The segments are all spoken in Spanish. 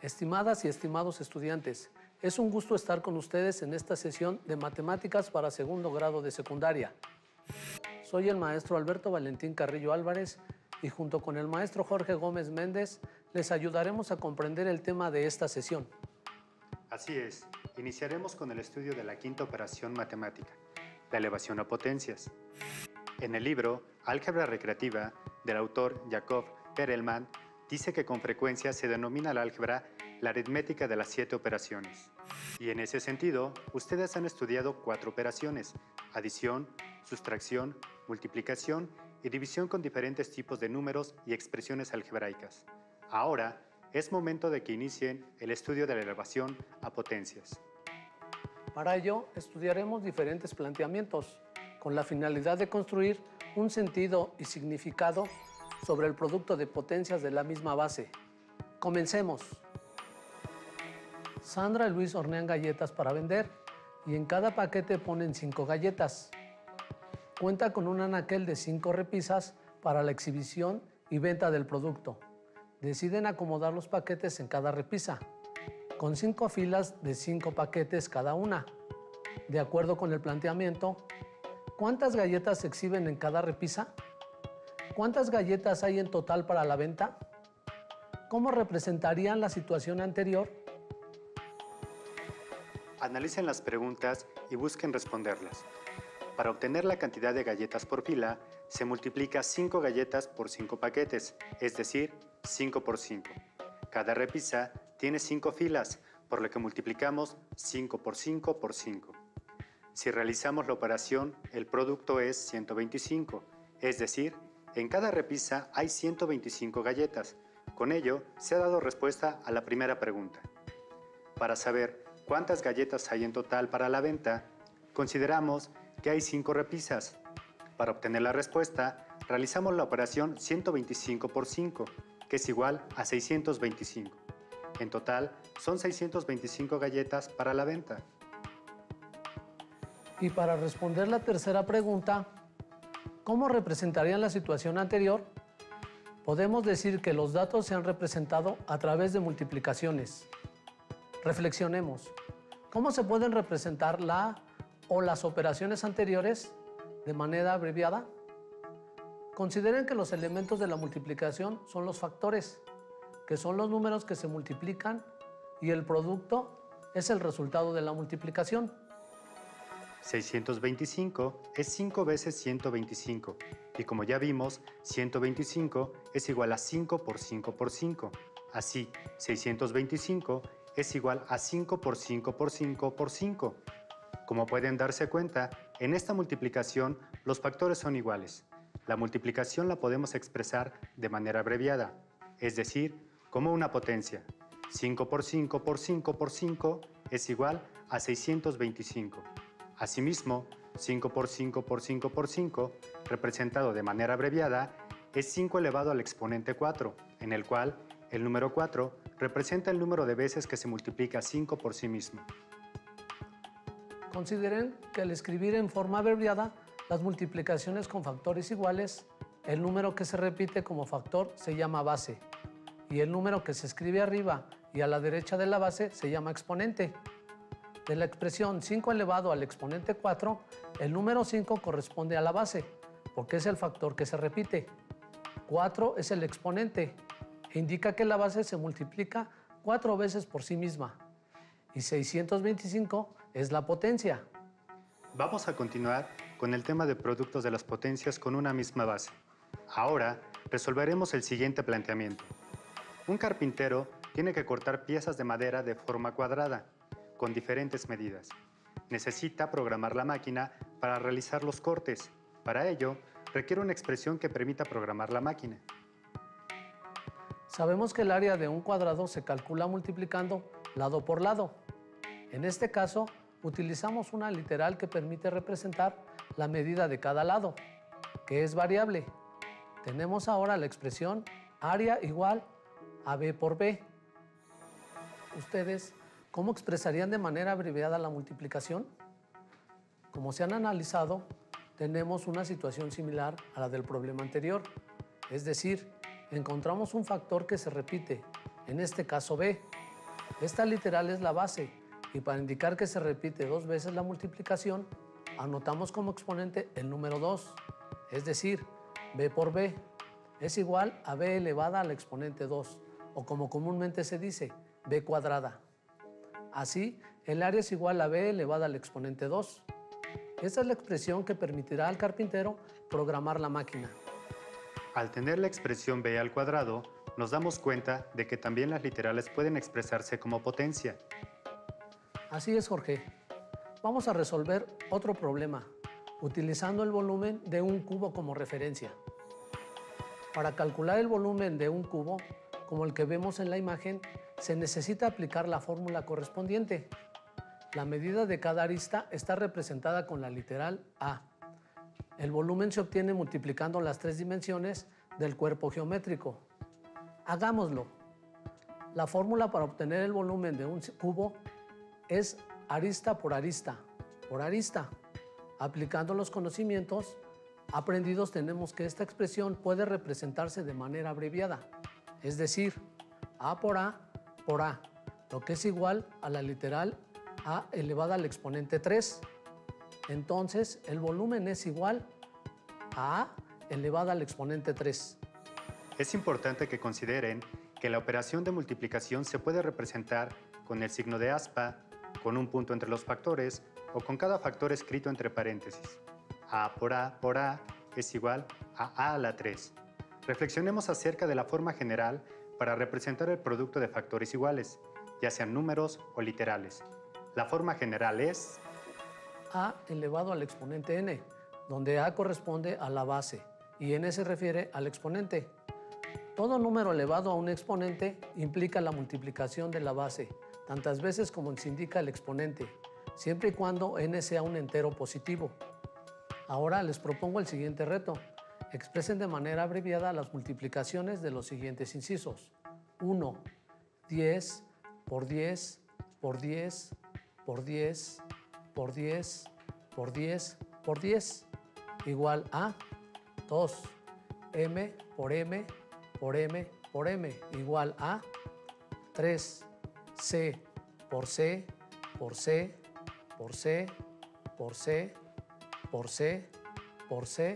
Estimadas y estimados estudiantes, es un gusto estar con ustedes en esta sesión de Matemáticas para segundo grado de secundaria. Soy el maestro Alberto Valentín Carrillo Álvarez y junto con el maestro Jorge Gómez Méndez les ayudaremos a comprender el tema de esta sesión. Así es, iniciaremos con el estudio de la quinta operación matemática, la elevación a potencias. En el libro Álgebra recreativa, del autor Jacob Perelman, dice que con frecuencia se denomina la álgebra la aritmética de las 7 operaciones. Y en ese sentido, ustedes han estudiado 4 operaciones: adición, sustracción, multiplicación y división con diferentes tipos de números y expresiones algebraicas. Ahora es momento de que inicien el estudio de la elevación a potencias. Para ello, estudiaremos diferentes planteamientos con la finalidad de construir un sentido y significado sobre el producto de potencias de la misma base. Comencemos. Sandra y Luis hornean galletas para vender y en cada paquete ponen 5 galletas. Cuenta con un anaquel de 5 repisas para la exhibición y venta del producto. Deciden acomodar los paquetes en cada repisa, con 5 filas de 5 paquetes cada una. De acuerdo con el planteamiento, ¿cuántas galletas se exhiben en cada repisa? ¿Cuántas galletas hay en total para la venta? ¿Cómo representarían la situación anterior? Analicen las preguntas y busquen responderlas. Para obtener la cantidad de galletas por fila, se multiplica 5 galletas por 5 paquetes, es decir, 5 por 5. Cada repisa tiene 5 filas, por lo que multiplicamos 5 por 5 por 5. Si realizamos la operación, el producto es 125, es decir, en cada repisa hay 125 galletas. Con ello, se ha dado respuesta a la primera pregunta. Para saber cuántas galletas hay en total para la venta, consideramos que hay 5 repisas. Para obtener la respuesta, realizamos la operación 125 por 5, que es igual a 625. En total, son 625 galletas para la venta. Y para responder la tercera pregunta, ¿cómo representarían la situación anterior? Podemos decir que los datos se han representado a través de multiplicaciones. Reflexionemos. ¿Cómo se pueden representar la o las operaciones anteriores de manera abreviada? Consideren que los elementos de la multiplicación son los factores, que son los números que se multiplican, y el producto es el resultado de la multiplicación. 625 es 5 veces 125, y como ya vimos, 125 es igual a 5 por 5 por 5. Así, 625 es igual a 5 por 5 por 5 por 5. Como pueden darse cuenta, en esta multiplicación los factores son iguales. La multiplicación la podemos expresar de manera abreviada, es decir, como una potencia. 5 por 5 por 5 por 5 es igual a 625. Asimismo, 5 por 5 por 5 por 5, representado de manera abreviada, es 5 elevado al exponente 4, en el cual el número 4 representa el número de veces que se multiplica 5 por sí mismo. Consideren que al escribir en forma abreviada las multiplicaciones con factores iguales, el número que se repite como factor se llama base, y el número que se escribe arriba y a la derecha de la base se llama exponente. De la expresión 5 elevado al exponente 4, el número 5 corresponde a la base, porque es el factor que se repite. 4 es el exponente, e indica que la base se multiplica 4 veces por sí misma. Y 625 es la potencia. Vamos a continuar con el tema de productos de las potencias con una misma base. Ahora resolveremos el siguiente planteamiento. Un carpintero tiene que cortar piezas de madera de forma cuadrada, con diferentes medidas. Necesita programar la máquina para realizar los cortes. Para ello, requiere una expresión que permita programar la máquina. Sabemos que el área de un cuadrado se calcula multiplicando lado por lado. En este caso, utilizamos una literal que permite representar la medida de cada lado, que es variable. Tenemos ahora la expresión área igual a B por B. ¿Ustedes cómo expresarían de manera abreviada la multiplicación? Como se han analizado, tenemos una situación similar a la del problema anterior. Es decir, encontramos un factor que se repite, en este caso B, Esta literal es la base y para indicar que se repite 2 veces la multiplicación, anotamos como exponente el número 2, es decir, b por b es igual a b elevada al exponente 2, o como comúnmente se dice, b cuadrada. Así, el área es igual a b elevada al exponente 2. Esta es la expresión que permitirá al carpintero programar la máquina. Al tener la expresión b al cuadrado, nos damos cuenta de que también las literales pueden expresarse como potencia. Así es, Jorge. Vamos a resolver otro problema, utilizando el volumen de un cubo como referencia. Para calcular el volumen de un cubo, como el que vemos en la imagen, se necesita aplicar la fórmula correspondiente. La medida de cada arista está representada con la literal A. El volumen se obtiene multiplicando las 3 dimensiones del cuerpo geométrico. Hagámoslo. La fórmula para obtener el volumen de un cubo es arista por arista, por arista. Aplicando los conocimientos aprendidos, tenemos que esta expresión puede representarse de manera abreviada, es decir, A, lo que es igual a la literal A elevada al exponente 3. Entonces, el volumen es igual a A elevada al exponente 3. Es importante que consideren que la operación de multiplicación se puede representar con el signo de aspa, con un punto entre los factores o con cada factor escrito entre paréntesis. A por A es igual a la 3. Reflexionemos acerca de la forma general para representar el producto de factores iguales, ya sean números o literales. La forma general es A elevado al exponente n, donde A corresponde a la base y n se refiere al exponente. Todo número elevado a un exponente implica la multiplicación de la base, tantas veces como se indica el exponente, siempre y cuando n sea un entero positivo. Ahora les propongo el siguiente reto. Expresen de manera abreviada las multiplicaciones de los siguientes incisos. 1, 10 por 10 por 10 por 10 por 10 por 10 por 10 igual a 2. M por M por M por M igual a 3. C por C por C por C por C por C por C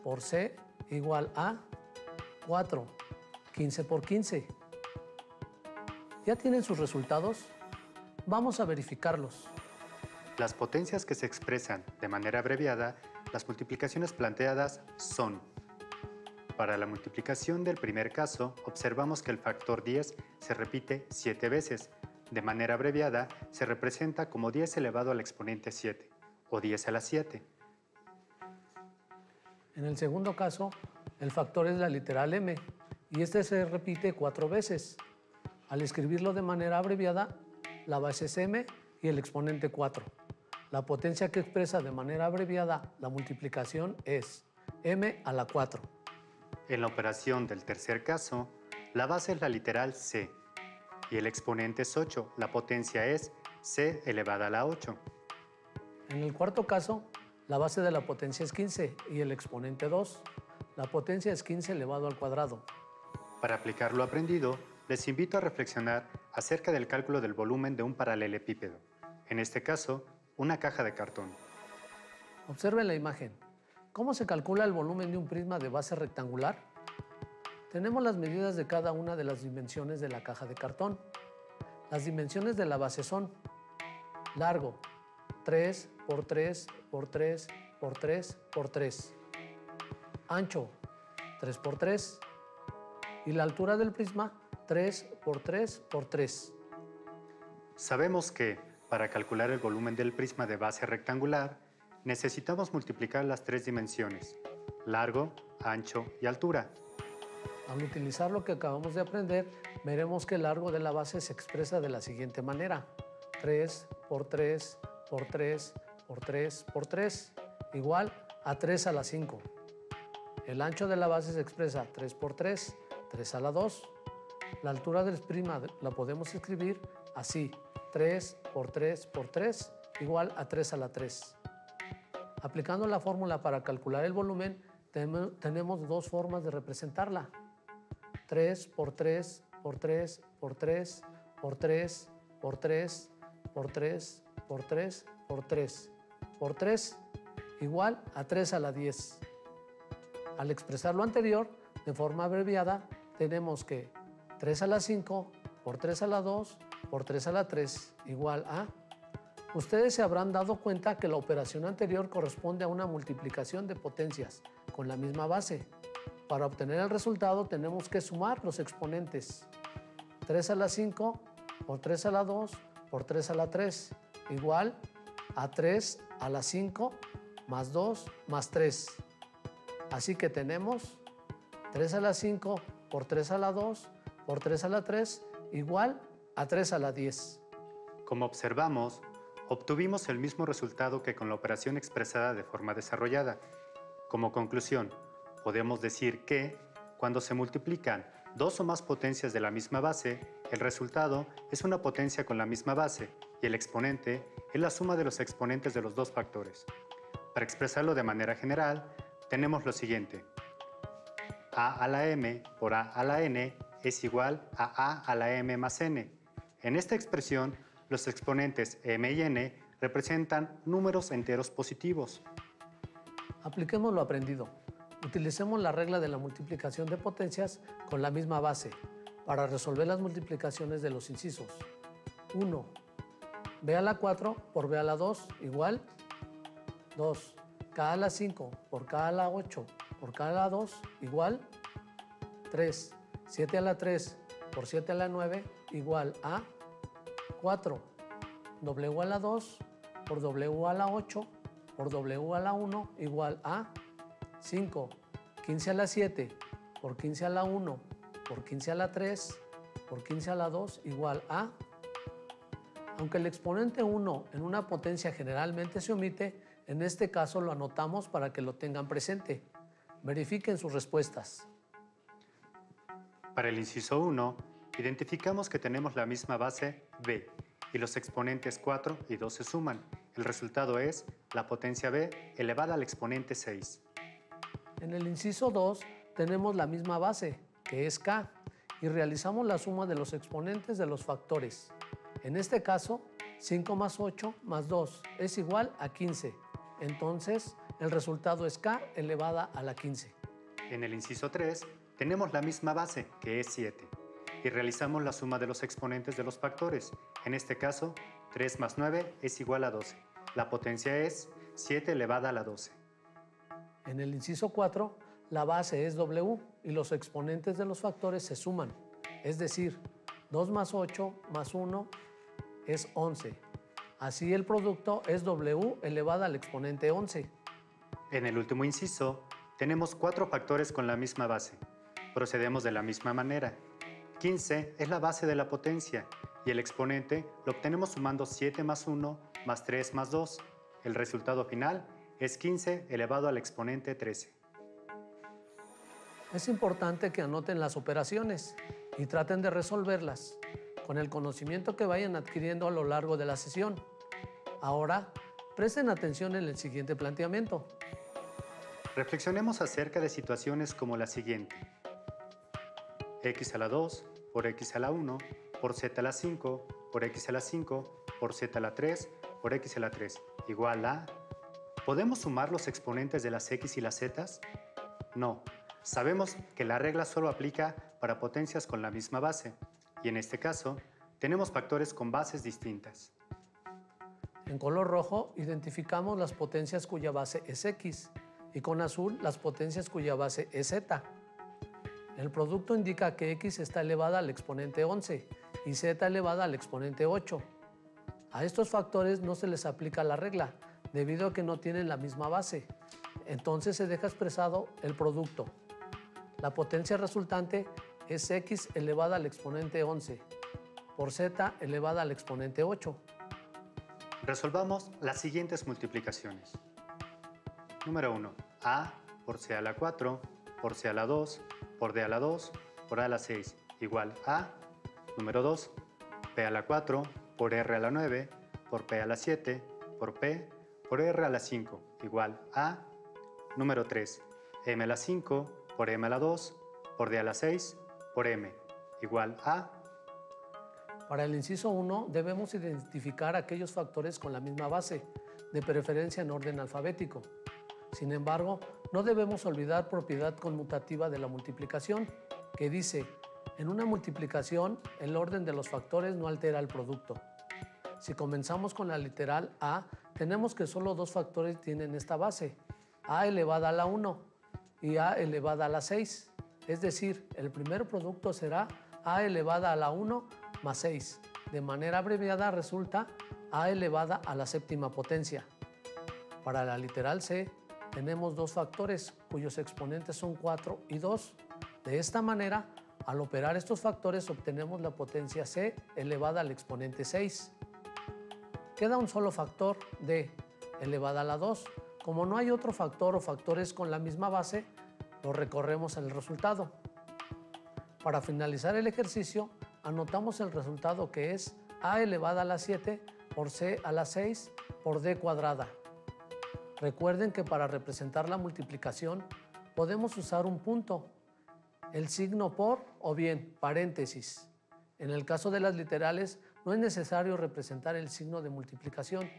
por C igual a 4. 15 por 15. ¿Ya tienen sus resultados? Vamos a verificarlos. las potencias que se expresan de manera abreviada. Las multiplicaciones planteadas son: para la multiplicación del primer caso, observamos que el factor 10 se repite 7 veces. De manera abreviada, se representa como 10 elevado al exponente 7, o 10 a la 7. En el segundo caso, el factor es la literal m, y este se repite 4 veces. Al escribirlo de manera abreviada, la base es m y el exponente 4. La potencia que expresa de manera abreviada la multiplicación es m a la 4. En la operación del tercer caso, la base es la literal c y el exponente es 8. La potencia es c elevada a la 8. En el cuarto caso, la base de la potencia es 15 y el exponente 2. La potencia es 15 elevado al cuadrado. Para aplicar lo aprendido, les invito a reflexionar acerca del cálculo del volumen de un paralelepípedo. En este caso, una caja de cartón. Observen la imagen. ¿Cómo se calcula el volumen de un prisma de base rectangular? Tenemos las medidas de cada una de las dimensiones de la caja de cartón. Las dimensiones de la base son: largo, 3 por 3 por 3 por 3 por 3. Ancho, 3 por 3. Y la altura del prisma, 3 por 3 por 3. Sabemos que, para calcular el volumen del prisma de base rectangular, necesitamos multiplicar las 3 dimensiones: largo, ancho y altura. Al utilizar lo que acabamos de aprender, veremos que el largo de la base se expresa de la siguiente manera: 3 por 3 por 3 por 3 por 3, igual a 3 a la 5. El ancho de la base se expresa 3 por 3, 3 a la 2. La altura del prisma la podemos escribir así: 3 por 3 por 3, igual a 3 a la 3. Aplicando la fórmula para calcular el volumen, tenemos dos formas de representarla: 3 por 3 por 3 por 3 por 3, por 3, por 3, por 3, por 3, por 3, igual a 3 a la 10. Al expresar lo anterior de forma abreviada, tenemos que 3 a la 5 por 3 a la 2 por 3 a la 3 igual a... Ustedes se habrán dado cuenta que la operación anterior corresponde a una multiplicación de potencias con la misma base. Para obtener el resultado tenemos que sumar los exponentes. 3 a la 5 por 3 a la 2 por 3 a la 3 igual a 3 a la 5 más 2 más 3. Así que tenemos 3 a la 5 por 3 a la 2 por 3 a la 3 igual a 3 a la 10. Como observamos, obtuvimos el mismo resultado que con la operación expresada de forma desarrollada. Como conclusión, podemos decir que, cuando se multiplican dos o más potencias de la misma base, el resultado es una potencia con la misma base y el exponente es la suma de los exponentes de los dos factores. Para expresarlo de manera general, tenemos lo siguiente. A a la m por a a la n es igual a la m más n. En esta expresión, los exponentes m y n representan números enteros positivos. Apliquemos lo aprendido. Utilicemos la regla de la multiplicación de potencias con la misma base para resolver las multiplicaciones de los incisos. 1. B a la 4 por B a la 2 igual 2. K a la 5 por K a la 8 por K a la 2 igual 3. 7 a la 3 por 7 a la 9 igual a 4. W a la 2 por W a la 8 por W a la 1 igual a 5. 15 a la 7 por 15 a la 1 por 15 a la 3 por 15 a la 2 igual a... Aunque el exponente 1 en una potencia generalmente se omite, en este caso lo anotamos para que lo tengan presente. Verifiquen sus respuestas. Para el inciso 1, identificamos que tenemos la misma base b y los exponentes 4 y 2 se suman. El resultado es la potencia b elevada al exponente 6. En el inciso 2 tenemos la misma base, que es k, y realizamos la suma de los exponentes de los factores. En este caso, 5 más 8 más 2 es igual a 15. Entonces, el resultado es k elevada a la 15. En el inciso 3, tenemos la misma base, que es 7, y realizamos la suma de los exponentes de los factores. En este caso, 3 más 9 es igual a 12. La potencia es 7 elevada a la 12. En el inciso 4, la base es W y los exponentes de los factores se suman. Es decir, 2 más 8 más 1 es 11. Así el producto es W elevada al exponente 11. En el último inciso, tenemos 4 factores con la misma base. Procedemos de la misma manera. 15 es la base de la potencia y el exponente lo obtenemos sumando 7 más 1 más 3 más 2. El resultado final es 15 elevado al exponente 13. Es importante que anoten las operaciones y traten de resolverlas con el conocimiento que vayan adquiriendo a lo largo de la sesión. Ahora, presten atención en el siguiente planteamiento. Reflexionemos acerca de situaciones como la siguiente. X a la 2 por X a la 1 por Z a la 5 por X a la 5 por Z a la 3 por X a la 3 igual a... ¿Podemos sumar los exponentes de las X y las Z? No. Sabemos que la regla solo aplica para potencias con la misma base, y en este caso, tenemos factores con bases distintas. En color rojo identificamos las potencias cuya base es X, y con azul las potencias cuya base es Z. El producto indica que X está elevada al exponente 11 y Z elevada al exponente 8. A estos factores no se les aplica la regla, debido a que no tienen la misma base. Entonces se deja expresado el producto. La potencia resultante es X elevada al exponente 11 por Z elevada al exponente 8. Resolvamos las siguientes multiplicaciones. Número 1. A por C a la 4 por C a la 2 por D a la 2 por A a la 6 igual a... Número 2. P a la 4 por R a la 9 por P a la 7 por P por R a la 5 igual a... Número 3. M a la 5 por M a la 2 por D a la 6 por M igual a... Para el inciso 1 debemos identificar aquellos factores con la misma base, de preferencia en orden alfabético. Sin embargo, no debemos olvidar propiedad conmutativa de la multiplicación, que dice: en una multiplicación, el orden de los factores no altera el producto. Si comenzamos con la literal A, tenemos que solo dos factores tienen esta base, A elevada a la 1 y A elevada a la 6. Es decir, el primer producto será A elevada a la 1 más 6. De manera abreviada resulta A elevada a la séptima potencia. Para la literal C, tenemos dos factores cuyos exponentes son 4 y 2. De esta manera, al operar estos factores obtenemos la potencia C elevada al exponente 6. Queda un solo factor, D elevada a la 2. Como no hay otro factor o factores con la misma base, lo recorremos en el resultado. Para finalizar el ejercicio, anotamos el resultado, que es A elevada a la 7 por C a la 6 por D cuadrada. Recuerden que para representar la multiplicación podemos usar un punto, el signo por o bien paréntesis. En el caso de las literales no es necesario representar el signo de multiplicación,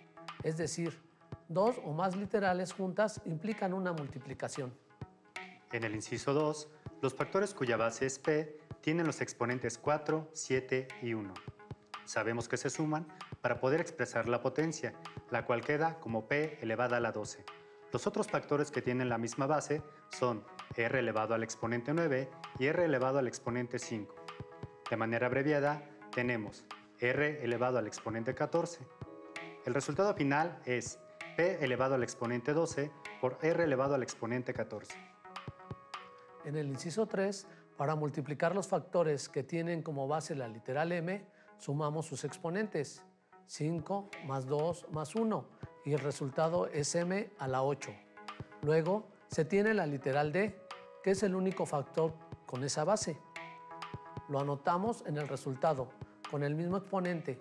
es decir, dos o más literales juntas implican una multiplicación. En el inciso 2, los factores cuya base es P tienen los exponentes 4, 7 y 1. Sabemos que se suman para poder expresar la potencia, la cual queda como P elevada a la 12. Los otros factores que tienen la misma base son R elevado al exponente 9 y R elevado al exponente 5. De manera abreviada, tenemos R elevado al exponente 14. El resultado final es P elevado al exponente 12 por R elevado al exponente 14. En el inciso 3, para multiplicar los factores que tienen como base la literal M, sumamos sus exponentes, 5 más 2 más 1, y el resultado es M a la 8. Luego se tiene la literal D, que es el único factor con esa base. Lo anotamos en el resultado, con el mismo exponente.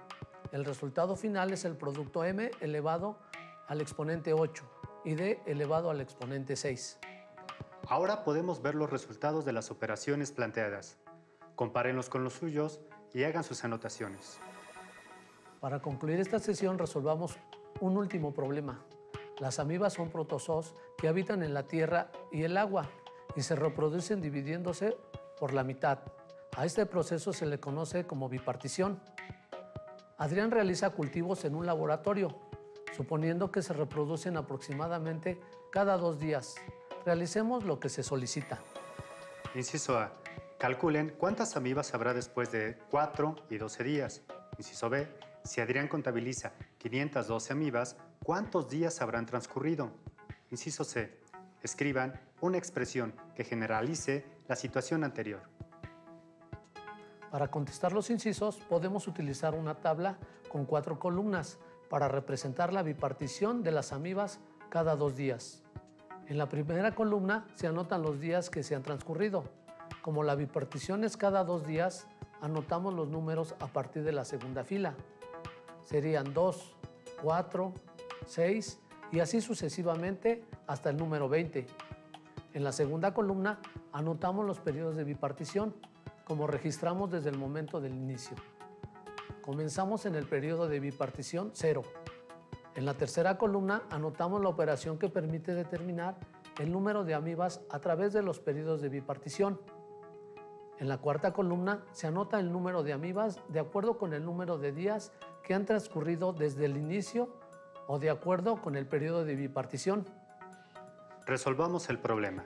El resultado final es el producto M elevado al exponente 8 y D elevado al exponente 6. Ahora podemos ver los resultados de las operaciones planteadas. Compárenlos con los suyos y hagan sus anotaciones. Para concluir esta sesión resolvamos un último problema. Las amibas son protozoos que habitan en la tierra y el agua y se reproducen dividiéndose por la mitad. A este proceso se le conoce como bipartición. Adrián realiza cultivos en un laboratorio, suponiendo que se reproducen aproximadamente cada 2 días. Realicemos lo que se solicita. Inciso A. Calculen cuántas amibas habrá después de 4 y 12 días. Inciso B. Si Adrián contabiliza 512 amibas, ¿cuántos días habrán transcurrido? Inciso C. Escriban una expresión que generalice la situación anterior. Para contestar los incisos, podemos utilizar una tabla con 4 columnas para representar la bipartición de las amibas cada 2 días. En la primera columna se anotan los días que se han transcurrido. Como la bipartición es cada 2 días, anotamos los números a partir de la segunda fila. Serían 2, 4, 6 y así sucesivamente hasta el número 20. En la segunda columna anotamos los periodos de bipartición, como registramos desde el momento del inicio. Comenzamos en el periodo de bipartición 0. En la tercera columna anotamos la operación que permite determinar el número de amibas a través de los periodos de bipartición. En la cuarta columna se anota el número de amibas de acuerdo con el número de días que han transcurrido desde el inicio o de acuerdo con el periodo de bipartición. Resolvamos el problema.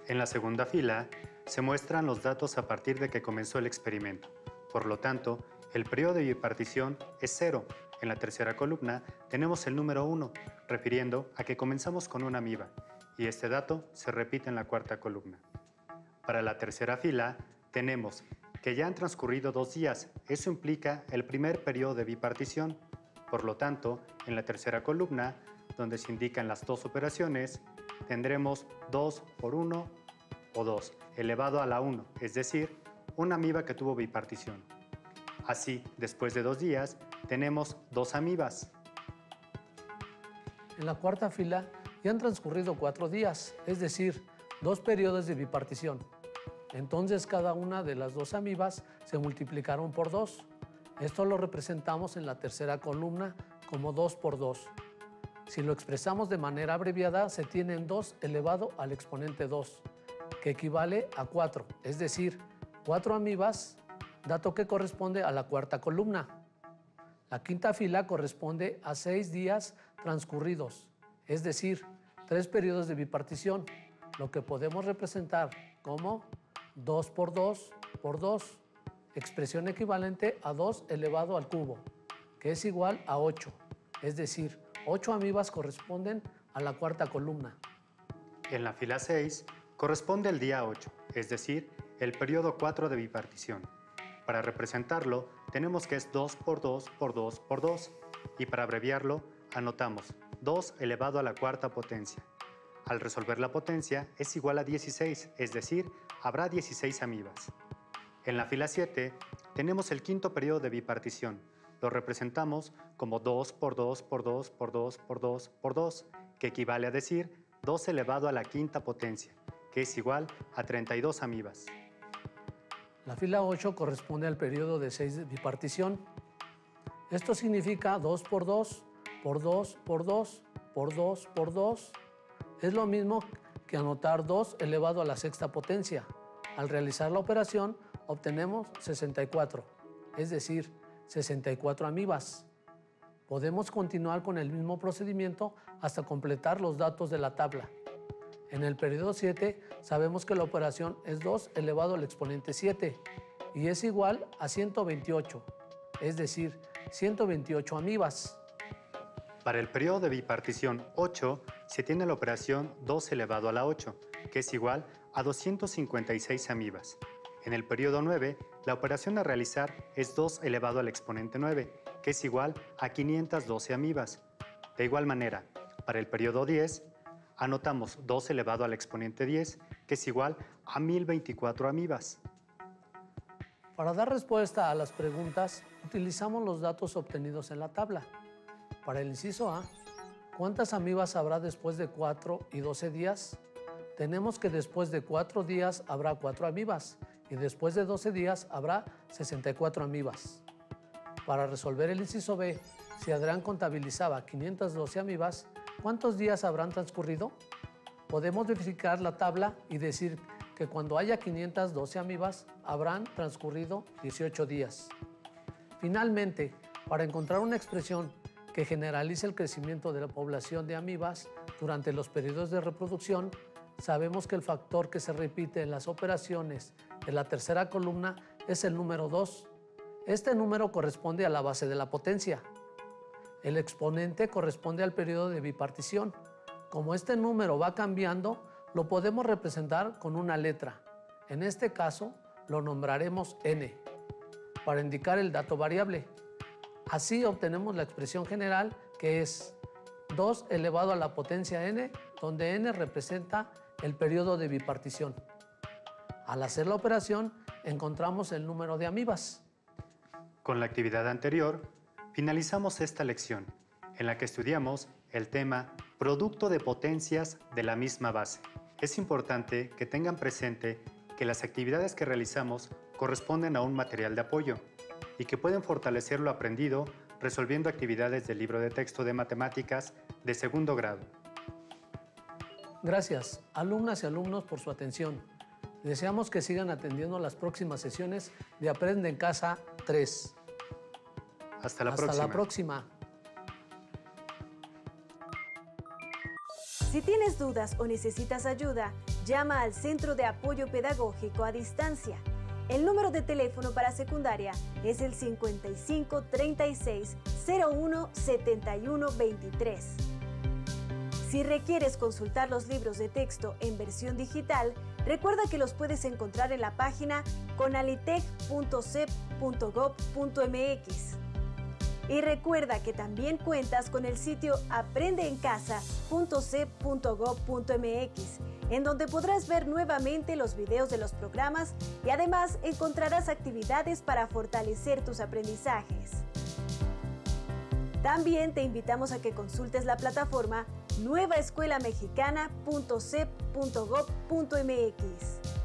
En la segunda fila se muestran los datos a partir de que comenzó el experimento. Por lo tanto, el periodo de bipartición es 0. En la tercera columna tenemos el número 1, refiriendo a que comenzamos con una amiba, y este dato se repite en la cuarta columna. Para la tercera fila tenemos que ya han transcurrido 2 días. Eso implica el primer periodo de bipartición. Por lo tanto, en la tercera columna, donde se indican las 2 operaciones, tendremos 2 por 1 o 2 elevado a la 1, es decir, una amiba que tuvo bipartición. Así, después de 2 días, tenemos 2 amibas. En la cuarta fila ya han transcurrido 4 días, es decir, 2 periodos de bipartición. Entonces cada una de las 2 amibas se multiplicaron por 2 Esto lo representamos en la tercera columna como 2 por 2. Si lo expresamos de manera abreviada, se tiene 2 elevado al exponente 2, que equivale a 4, es decir, 4 amibas, dato que corresponde a la cuarta columna. La quinta fila corresponde a 6 días transcurridos, es decir, 3 periodos de bipartición, lo que podemos representar como 2 por 2 por 2, expresión equivalente a 2 elevado al cubo, que es igual a 8, es decir, 8 amibas corresponden a la cuarta columna. En la fila 6 corresponde el día 8, es decir, el periodo 4 de bipartición. Para representarlo, tenemos que es 2 por 2 por 2 por 2, y para abreviarlo, anotamos 2 elevado a la cuarta potencia. Al resolver la potencia, es igual a 16, es decir, habrá 16 amibas. En la fila 7, tenemos el quinto periodo de bipartición. Lo representamos como 2 por 2 por 2 por 2 por 2 por 2, que equivale a decir 2 elevado a la quinta potencia, que es igual a 32 amibas. La fila 8 corresponde al periodo de 6 de bipartición. Esto significa 2 por 2 por 2 por 2 por 2 por 2. Es lo mismo que anotar 2 elevado a la sexta potencia. Al realizar la operación obtenemos 64, es decir, 64 amibas. Podemos continuar con el mismo procedimiento hasta completar los datos de la tabla. En el periodo 7 sabemos que la operación es 2 elevado al exponente 7 y es igual a 128, es decir, 128 amibas. Para el periodo de bipartición 8 se tiene la operación 2 elevado a la 8, que es igual a 256 amibas. En el periodo 9, la operación a realizar es 2 elevado al exponente 9, que es igual a 512 amibas. De igual manera, para el periodo 10, anotamos 2 elevado al exponente 10, que es igual a 1024 amibas. Para dar respuesta a las preguntas, utilizamos los datos obtenidos en la tabla. Para el inciso A, ¿cuántas amibas habrá después de 4 y 12 días? Tenemos que después de 4 días habrá 4 amibas y después de 12 días habrá 64 amibas. Para resolver el inciso B, si Adrián contabilizaba 512 amibas, ¿cuántos días habrán transcurrido? Podemos verificar la tabla y decir que cuando haya 512 amibas, habrán transcurrido 18 días. Finalmente, para encontrar una expresión que generalice el crecimiento de la población de amibas durante los periodos de reproducción, sabemos que el factor que se repite en las operaciones de la tercera columna es el número 2. Este número corresponde a la base de la potencia. El exponente corresponde al periodo de bipartición. Como este número va cambiando, lo podemos representar con una letra. En este caso, lo nombraremos n, para indicar el dato variable. Así obtenemos la expresión general, que es 2 elevado a la potencia n, donde n representa el periodo de bipartición. Al hacer la operación, encontramos el número de amibas. Con la actividad anterior, finalizamos esta lección, en la que estudiamos el tema producto de potencias de la misma base. Es importante que tengan presente que las actividades que realizamos corresponden a un material de apoyo y que pueden fortalecer lo aprendido resolviendo actividades del libro de texto de matemáticas de segundo grado. Gracias, alumnas y alumnos, por su atención. Deseamos que sigan atendiendo las próximas sesiones de Aprende en Casa 3. Hasta la próxima. Si tienes dudas o necesitas ayuda, llama al Centro de Apoyo Pedagógico a Distancia. El número de teléfono para secundaria es el 55 36 01 71 23. Si requieres consultar los libros de texto en versión digital, recuerda que los puedes encontrar en la página conalitec.cep.gov.mx. Y recuerda que también cuentas con el sitio aprendeencasa.cep.gov.mx, en donde podrás ver nuevamente los videos de los programas y además encontrarás actividades para fortalecer tus aprendizajes. También te invitamos a que consultes la plataforma nuevaescuelamexicana.cep.gov.mx.